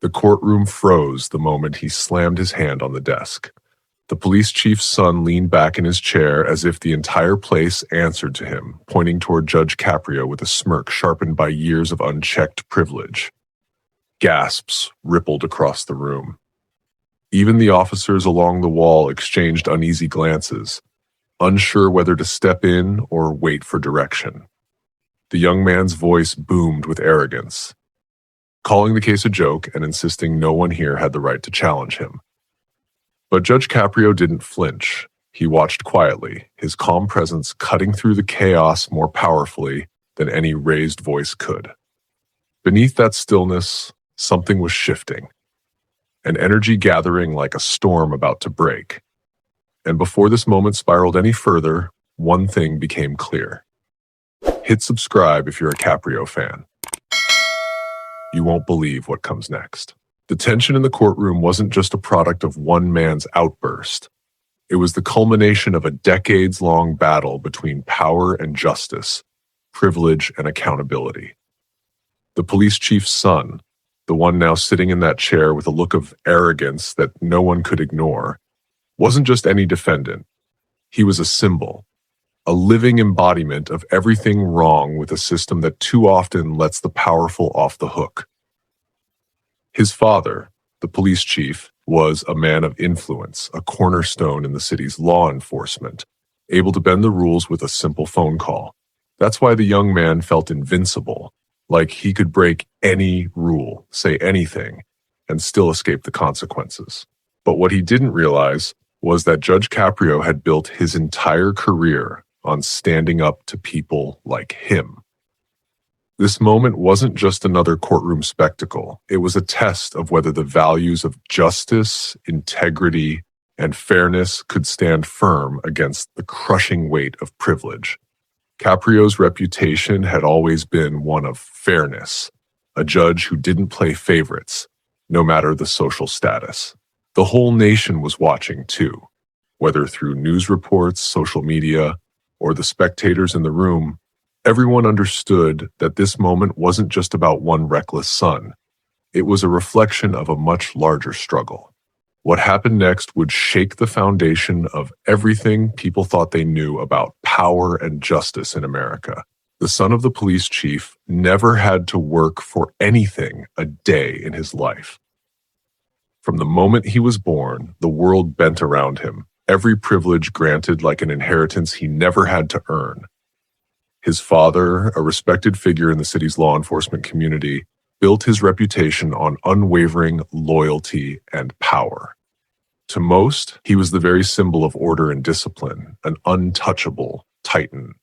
The courtroom froze the moment he slammed his hand on the desk. The police chief's son leaned back in his chair as if the entire place answered to him, pointing toward Judge Caprio with a smirk sharpened by years of unchecked privilege. Gasps rippled across the room. Even the officers along the wall exchanged uneasy glances, unsure whether to step in or wait for direction. The young man's voice boomed with arrogance, calling the case a joke and insisting no one here had the right to challenge him. But Judge Caprio didn't flinch. He watched quietly, his calm presence cutting through the chaos more powerfully than any raised voice could. Beneath that stillness, something was shifting, an energy gathering like a storm about to break. And before this moment spiraled any further, one thing became clear. Hit subscribe if you're a Caprio fan. You won't believe what comes next. The tension in the courtroom wasn't just a product of one man's outburst. It was the culmination of a decades-long battle between power and justice, privilege and accountability. The police chief's son, the one now sitting in that chair with a look of arrogance that no one could ignore, wasn't just any defendant. He was a symbol, a living embodiment of everything wrong with a system that too often lets the powerful off the hook. His father, the police chief, was a man of influence, a cornerstone in the city's law enforcement, able to bend the rules with a simple phone call. That's why the young man felt invincible, like he could break any rule, say anything, and still escape the consequences. But what he didn't realize was that Judge Caprio had built his entire career on standing up to people like him. This moment wasn't just another courtroom spectacle. It was a test of whether the values of justice, integrity, and fairness could stand firm against the crushing weight of privilege. Caprio's reputation had always been one of fairness, a judge who didn't play favorites, no matter the social status. The whole nation was watching too, whether through news reports, social media, or the spectators in the room. Everyone understood that this moment wasn't just about one reckless son. It was a reflection of a much larger struggle. What happened next would shake the foundation of everything people thought they knew about power and justice in America. The son of the police chief never had to work for anything a day in his life. From the moment he was born, the world bent around him, every privilege granted like an inheritance he never had to earn. His father, a respected figure in the city's law enforcement community, built his reputation on unwavering loyalty and power. To most, he was the very symbol of order and discipline, an untouchable titan.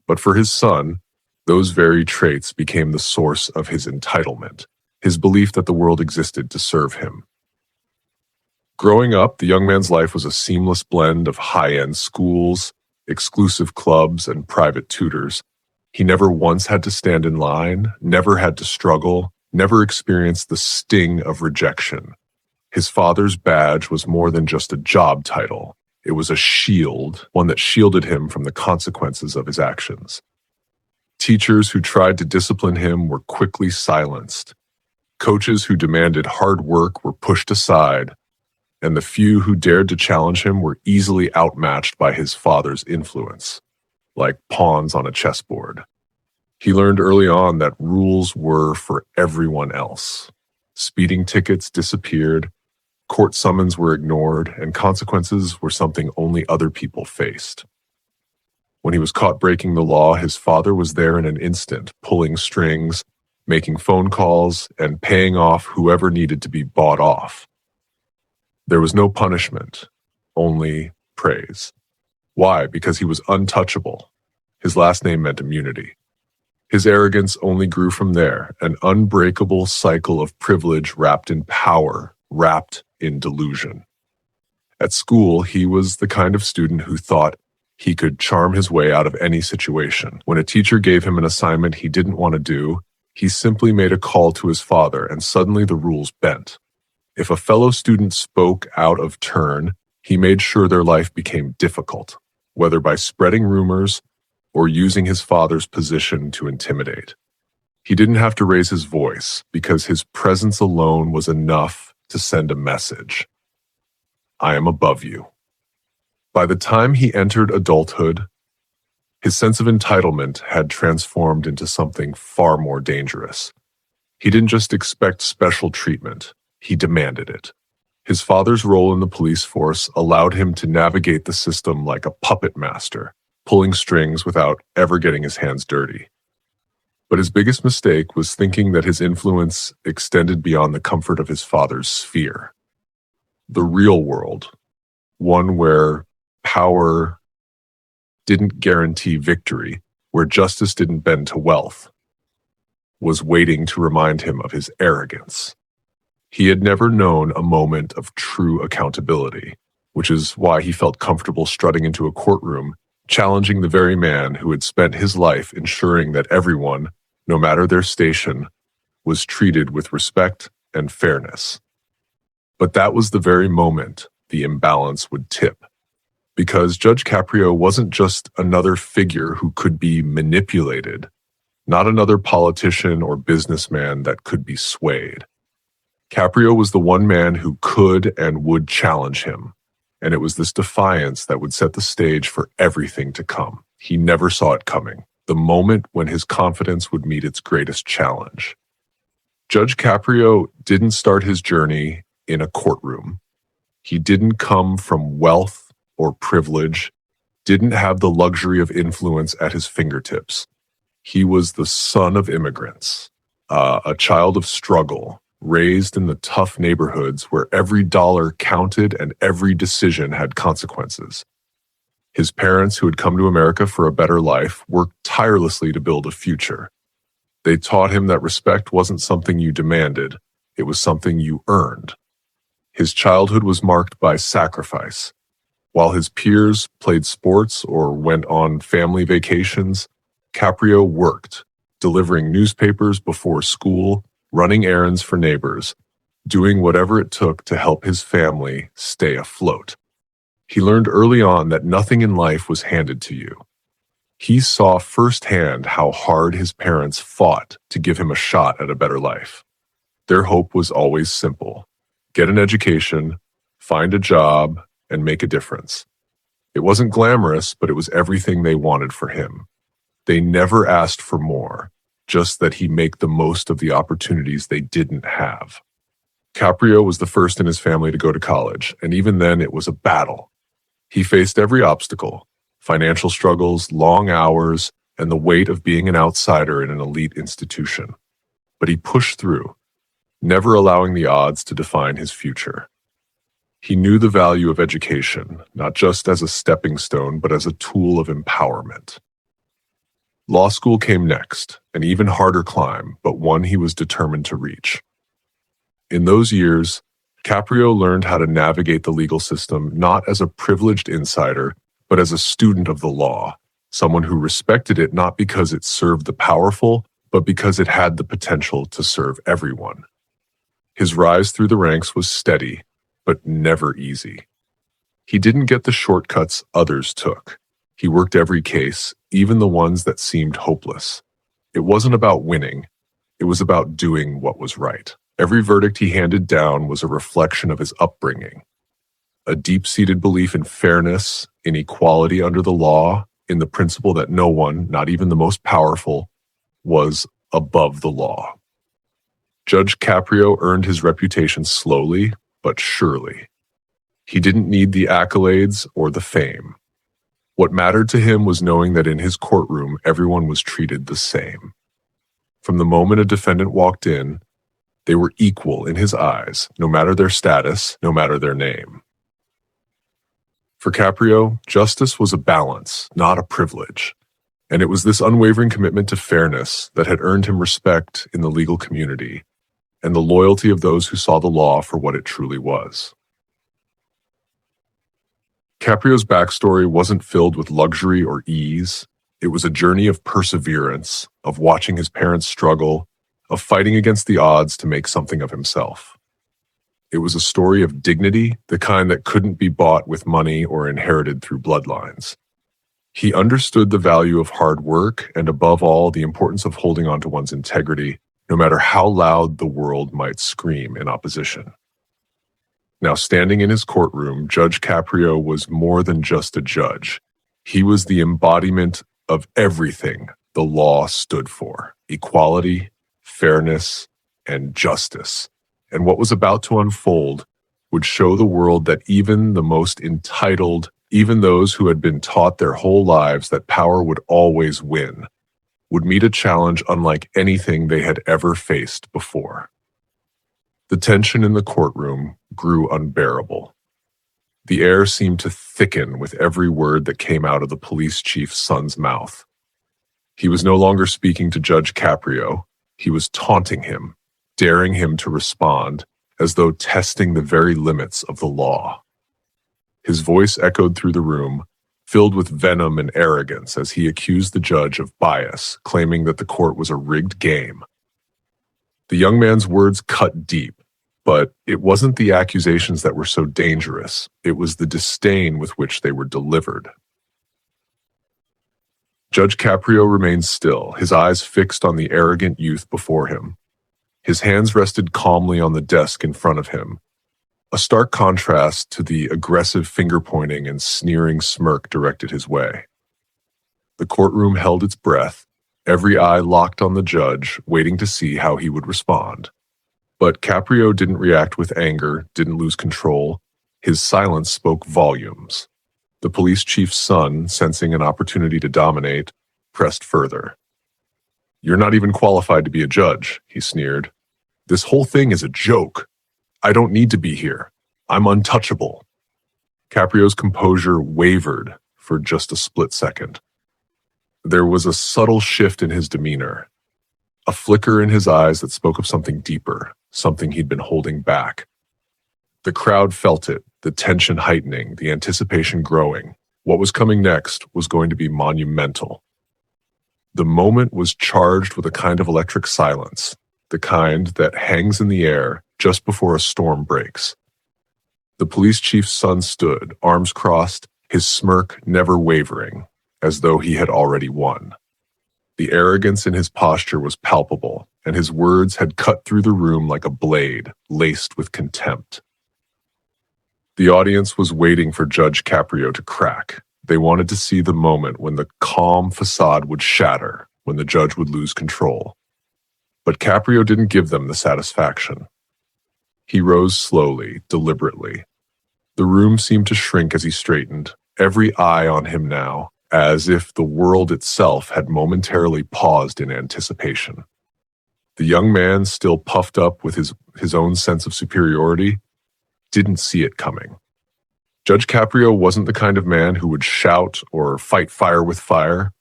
But for his son, those very traits became the source of his entitlement, his belief that the world existed to serve him. Growing up, the young man's life was a seamless blend of high-end schools, exclusive clubs, and private tutors. He never once had to stand in line, never had to struggle, never experienced the sting of rejection. His father's badge was more than just a job title. It was a shield, one that shielded him from the consequences of his actions. Teachers who tried to discipline him were quickly silenced. Coaches who demanded hard work were pushed aside, and the few who dared to challenge him were easily outmatched by his father's influence, like pawns on a chessboard. He learned early on that rules were for everyone else. Speeding tickets disappeared, court summons were ignored, and consequences were something only other people faced. When he was caught breaking the law, his father was there in an instant, pulling strings, making phone calls, and paying off whoever needed to be bought off. There was no punishment, only praise. Why? Because he was untouchable. His last name meant immunity. His arrogance only grew from there, an unbreakable cycle of privilege wrapped in power, wrapped in delusion. At school, he was the kind of student who thought he could charm his way out of any situation. When a teacher gave him an assignment he didn't want to do, he simply made a call to his father, and suddenly the rules bent. If a fellow student spoke out of turn, he made sure their life became difficult, whether by spreading rumors or using his father's position to intimidate. He didn't have to raise his voice because his presence alone was enough to send a message. I am above you. By the time he entered adulthood, his sense of entitlement had transformed into something far more dangerous. He didn't just expect special treatment, he demanded it. His father's role in the police force allowed him to navigate the system like a puppet master, pulling strings without ever getting his hands dirty. But his biggest mistake was thinking that his influence extended beyond the comfort of his father's sphere. The real world, one where power didn't guarantee victory, where justice didn't bend to wealth, was waiting to remind him of his arrogance. He had never known a moment of true accountability, which is why he felt comfortable strutting into a courtroom, challenging the very man who had spent his life ensuring that everyone, no matter their station, was treated with respect and fairness. But that was the very moment the imbalance would tip, because Judge Caprio wasn't just another figure who could be manipulated, not another politician or businessman that could be swayed. Caprio was the one man who could and would challenge him, and it was this defiance that would set the stage for everything to come. He never saw it coming, the moment when his confidence would meet its greatest challenge. Judge Caprio didn't start his journey in a courtroom. He didn't come from wealth or privilege, didn't have the luxury of influence at his fingertips. He was the son of immigrants, a child of struggle, raised in the tough neighborhoods where every dollar counted and every decision had consequences. His parents, who had come to America for a better life, worked tirelessly to build a future. They taught him that respect wasn't something you demanded, it was something you earned. His childhood was marked by sacrifice. While his peers played sports or went on family vacations, Caprio worked, delivering newspapers before school, running errands for neighbors, doing whatever it took to help his family stay afloat. He learned early on that nothing in life was handed to you. He saw firsthand how hard his parents fought to give him a shot at a better life. Their hope was always simple: get an education, find a job, and make a difference. It wasn't glamorous, but it was everything they wanted for him. They never asked for more, just that he make the most of the opportunities they didn't have. Caprio was the first in his family to go to college, and even then it was a battle. He faced every obstacle: financial struggles, long hours, and the weight of being an outsider in an elite institution. But he pushed through, never allowing the odds to define his future. He knew the value of education, not just as a stepping stone, but as a tool of empowerment. Law school came next, an even harder climb, but one he was determined to reach. In those years, Caprio learned how to navigate the legal system not as a privileged insider, but as a student of the law, someone who respected it not because it served the powerful, but because it had the potential to serve everyone. His rise through the ranks was steady, but never easy. He didn't get the shortcuts others took. He worked every case, even the ones that seemed hopeless. It wasn't about winning. It was about doing what was right. Every verdict he handed down was a reflection of his upbringing. A deep-seated belief in fairness, in equality under the law, in the principle that no one, not even the most powerful, was above the law. Judge Caprio earned his reputation slowly, but surely. He didn't need the accolades or the fame. What mattered to him was knowing that in his courtroom, everyone was treated the same. From the moment a defendant walked in, they were equal in his eyes, no matter their status, no matter their name. For Caprio, justice was a balance, not a privilege. And it was this unwavering commitment to fairness that had earned him respect in the legal community and the loyalty of those who saw the law for what it truly was. Caprio's backstory wasn't filled with luxury or ease. It was a journey of perseverance, of watching his parents struggle, of fighting against the odds to make something of himself. It was a story of dignity, the kind that couldn't be bought with money or inherited through bloodlines. He understood the value of hard work and, above all, the importance of holding on to one's integrity, no matter how loud the world might scream in opposition. Now, standing in his courtroom, Judge Caprio was more than just a judge. He was the embodiment of everything the law stood for: equality, fairness, and justice. And what was about to unfold would show the world that even the most entitled, even those who had been taught their whole lives that power would always win, would meet a challenge unlike anything they had ever faced before. The tension in the courtroom grew unbearable. The air seemed to thicken with every word that came out of the police chief's son's mouth. He was no longer speaking to Judge Caprio. He was taunting him, daring him to respond, as though testing the very limits of the law. His voice echoed through the room, filled with venom and arrogance, as he accused the judge of bias, claiming that the court was a rigged game. The young man's words cut deep, but it wasn't the accusations that were so dangerous. It was the disdain with which they were delivered. Judge Caprio remained still, his eyes fixed on the arrogant youth before him. His hands rested calmly on the desk in front of him, a stark contrast to the aggressive finger-pointing and sneering smirk directed his way. The courtroom held its breath, every eye locked on the judge, waiting to see how he would respond. But Caprio didn't react with anger, didn't lose control. His silence spoke volumes. The police chief's son, sensing an opportunity to dominate, pressed further. "You're not even qualified to be a judge," he sneered. "This whole thing is a joke. I don't need to be here. I'm untouchable." Caprio's composure wavered for just a split second. There was a subtle shift in his demeanor, a flicker in his eyes that spoke of something deeper, something he'd been holding back. The crowd felt it, the tension heightening, the anticipation growing. What was coming next was going to be monumental. The moment was charged with a kind of electric silence, the kind that hangs in the air just before a storm breaks. The police chief's son stood, arms crossed, his smirk never wavering, as though he had already won. The arrogance in his posture was palpable, and his words had cut through the room like a blade, laced with contempt. The audience was waiting for Judge Caprio to crack. They wanted to see the moment when the calm facade would shatter, when the judge would lose control. But Caprio didn't give them the satisfaction. He rose slowly, deliberately. The room seemed to shrink as he straightened, every eye on him now, as if the world itself had momentarily paused in anticipation. The young man, still puffed up with his own sense of superiority, didn't see it coming. Judge Caprio wasn't the kind of man who would shout or fight fire with fire.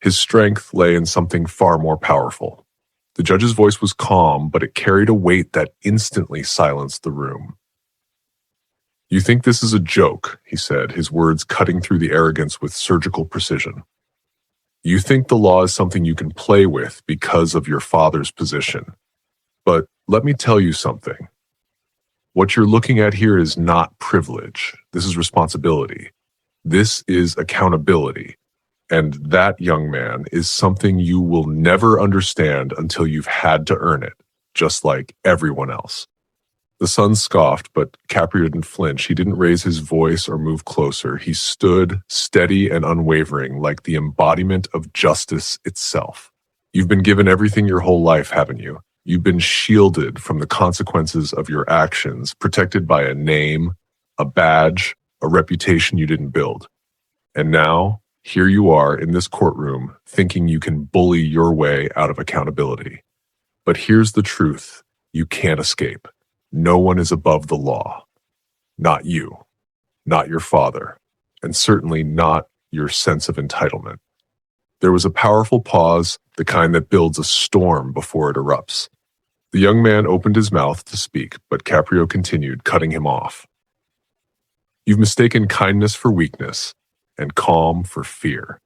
His strength lay in something far more powerful. The judge's voice was calm, but it carried a weight that instantly silenced the room. "You think this is a joke," he said, his words cutting through the arrogance with surgical precision. "You think the law is something you can play with because of your father's position. But let me tell you something. What you're looking at here is not privilege. This is responsibility. This is accountability. And that, young man, is something you will never understand until you've had to earn it, just like everyone else." The son scoffed, but Caprio didn't flinch. He didn't raise his voice or move closer. He stood, steady and unwavering, like the embodiment of justice itself. "You've been given everything your whole life, haven't you? You've been shielded from the consequences of your actions, protected by a name, a badge, a reputation you didn't build. And now, here you are in this courtroom, thinking you can bully your way out of accountability. But here's the truth. You can't escape. No one is above the law. Not you, not your father, and certainly not your sense of entitlement." There was a powerful pause, the kind that builds a storm before it erupts. The young man opened his mouth to speak, but Caprio continued, cutting him off. "You've mistaken kindness for weakness and calm for fear.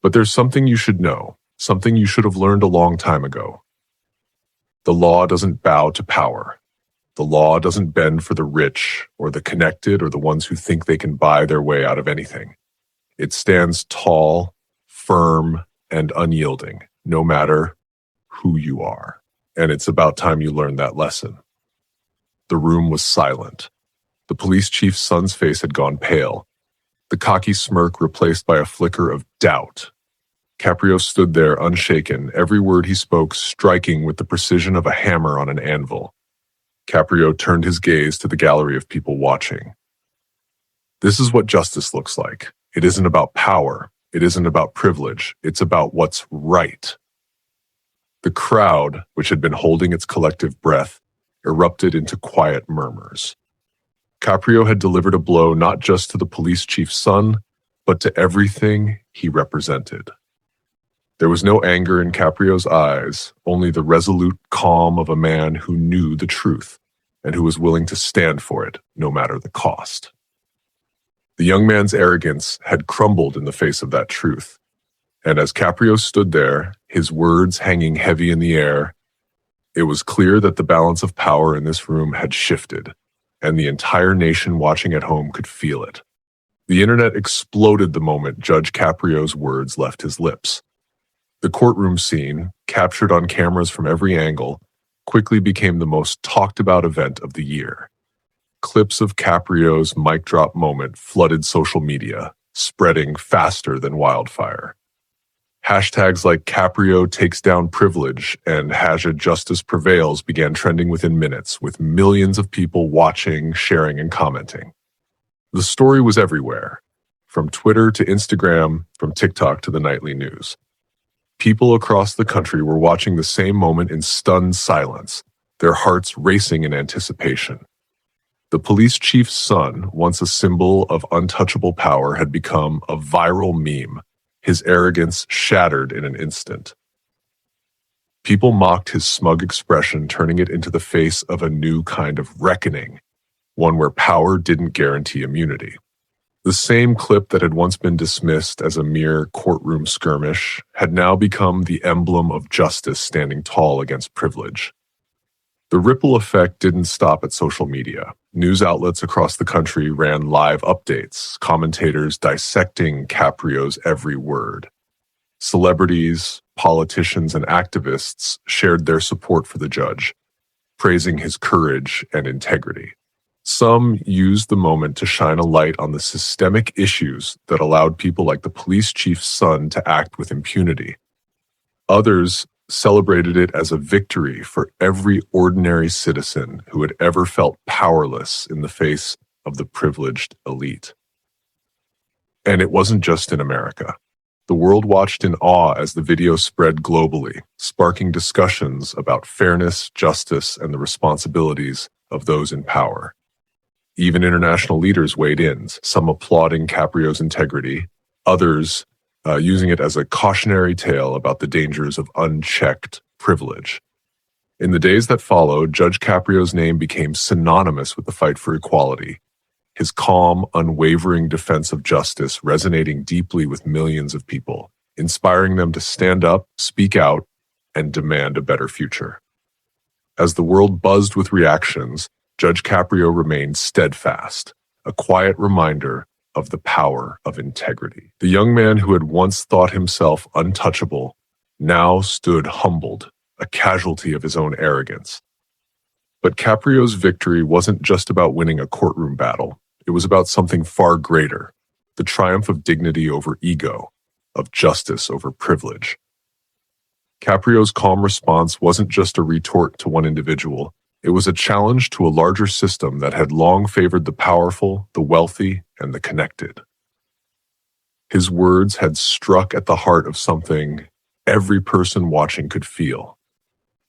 But there's something you should know, something you should have learned a long time ago. The law doesn't bow to power. The law doesn't bend for the rich or the connected or the ones who think they can buy their way out of anything. It stands tall, firm, and unyielding, no matter who you are. And it's about time you learned that lesson. The room was silent. The police chief's son's face had gone pale, the cocky smirk replaced by a flicker of doubt. Caprio stood there unshaken, every word he spoke striking with the precision of a hammer on an anvil. Caprio turned his gaze to the gallery of people watching. This is what justice looks like. It isn't about power. It isn't about privilege. It's about what's right. The crowd, which had been holding its collective breath, erupted into quiet murmurs. Caprio had delivered a blow not just to the police chief's son, but to everything he represented. There was no anger in Caprio's eyes, only the resolute calm of a man who knew the truth and who was willing to stand for it, no matter the cost. The young man's arrogance had crumbled in the face of that truth, and as Caprio stood there, his words hanging heavy in the air, it was clear that the balance of power in this room had shifted, and the entire nation watching at home could feel it. The internet exploded the moment Judge Caprio's words left his lips. The courtroom scene, captured on cameras from every angle, quickly became the most talked about event of the year. Clips of Caprio's mic drop moment flooded social media, spreading faster than wildfire. Hashtags like Caprio takes down privilege and #justice prevails began trending within minutes, with millions of people watching, sharing, and commenting. The story was everywhere, from Twitter to Instagram, from TikTok to the nightly news. People across the country were watching the same moment in stunned silence, their hearts racing in anticipation. The police chief's son, once a symbol of untouchable power, had become a viral meme, his arrogance shattered in an instant. People mocked his smug expression, turning it into the face of a new kind of reckoning, one where power didn't guarantee immunity. The same clip that had once been dismissed as a mere courtroom skirmish had now become the emblem of justice standing tall against privilege. The ripple effect didn't stop at social media. News outlets across the country ran live updates, commentators dissecting Caprio's every word. Celebrities, politicians, and activists shared their support for the judge, praising his courage and integrity. Some used the moment to shine a light on the systemic issues that allowed people like the police chief's son to act with impunity. Others celebrated it as a victory for every ordinary citizen who had ever felt powerless in the face of the privileged elite. And it wasn't just in America. The world watched in awe as the video spread globally, sparking discussions about fairness, justice, and the responsibilities of those in power. Even international leaders weighed in, some applauding Caprio's integrity, others using it as a cautionary tale about the dangers of unchecked privilege. In the days that followed, Judge Caprio's name became synonymous with the fight for equality, his calm, unwavering defense of justice resonating deeply with millions of people, inspiring them to stand up, speak out, and demand a better future. As the world buzzed with reactions, Judge Caprio remained steadfast, a quiet reminder of the power of integrity. The young man who had once thought himself untouchable now stood humbled, a casualty of his own arrogance. But Caprio's victory wasn't just about winning a courtroom battle. It was about something far greater, the triumph of dignity over ego, of justice over privilege. Caprio's calm response wasn't just a retort to one individual. It was a challenge to a larger system that had long favored the powerful, the wealthy, and the connected. His words had struck at the heart of something every person watching could feel: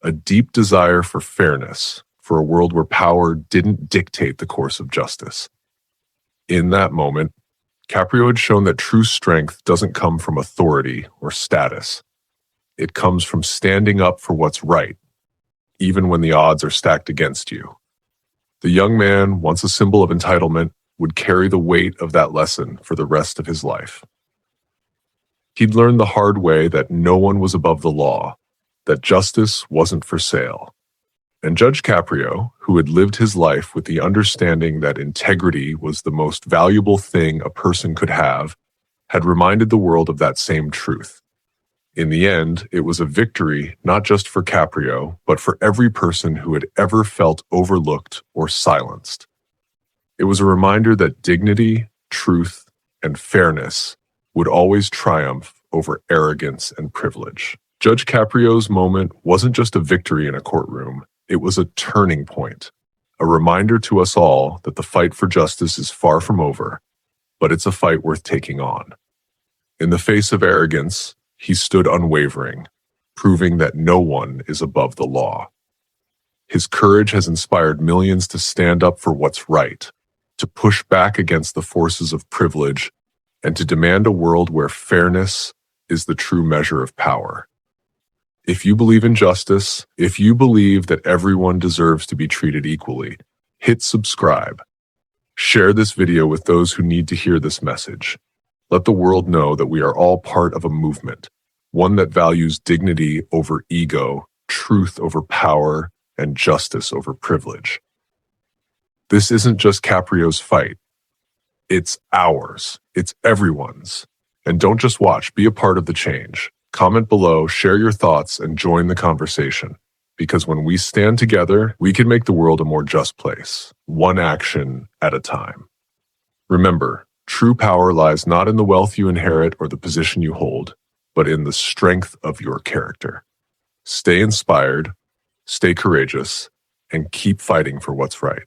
a deep desire for fairness, for a world where power didn't dictate the course of justice. In that moment, Caprio had shown that true strength doesn't come from authority or status. It comes from standing up for what's right, even when the odds are stacked against you. The young man, once a symbol of entitlement, would carry the weight of that lesson for the rest of his life. He'd learned the hard way that no one was above the law, that justice wasn't for sale. And Judge Caprio, who had lived his life with the understanding that integrity was the most valuable thing a person could have, had reminded the world of that same truth. In the end, it was a victory not just for Caprio, but for every person who had ever felt overlooked or silenced. It was a reminder that dignity, truth, and fairness would always triumph over arrogance and privilege. Judge Caprio's moment wasn't just a victory in a courtroom, it was a turning point, a reminder to us all that the fight for justice is far from over, but it's a fight worth taking on. In the face of arrogance, he stood unwavering, proving that no one is above the law. His courage has inspired millions to stand up for what's right, to push back against the forces of privilege, and to demand a world where fairness is the true measure of power. If you believe in justice, if you believe that everyone deserves to be treated equally, hit subscribe. Share this video with those who need to hear this message. Let the world know that we are all part of a movement, one that values dignity over ego, truth over power, and justice over privilege. This isn't just Caprio's fight. It's ours. It's everyone's. And don't just watch, be a part of the change. Comment below, share your thoughts, and join the conversation. Because when we stand together, we can make the world a more just place, one action at a time. Remember, true power lies not in the wealth you inherit or the position you hold, but in the strength of your character. Stay inspired, stay courageous, and keep fighting for what's right.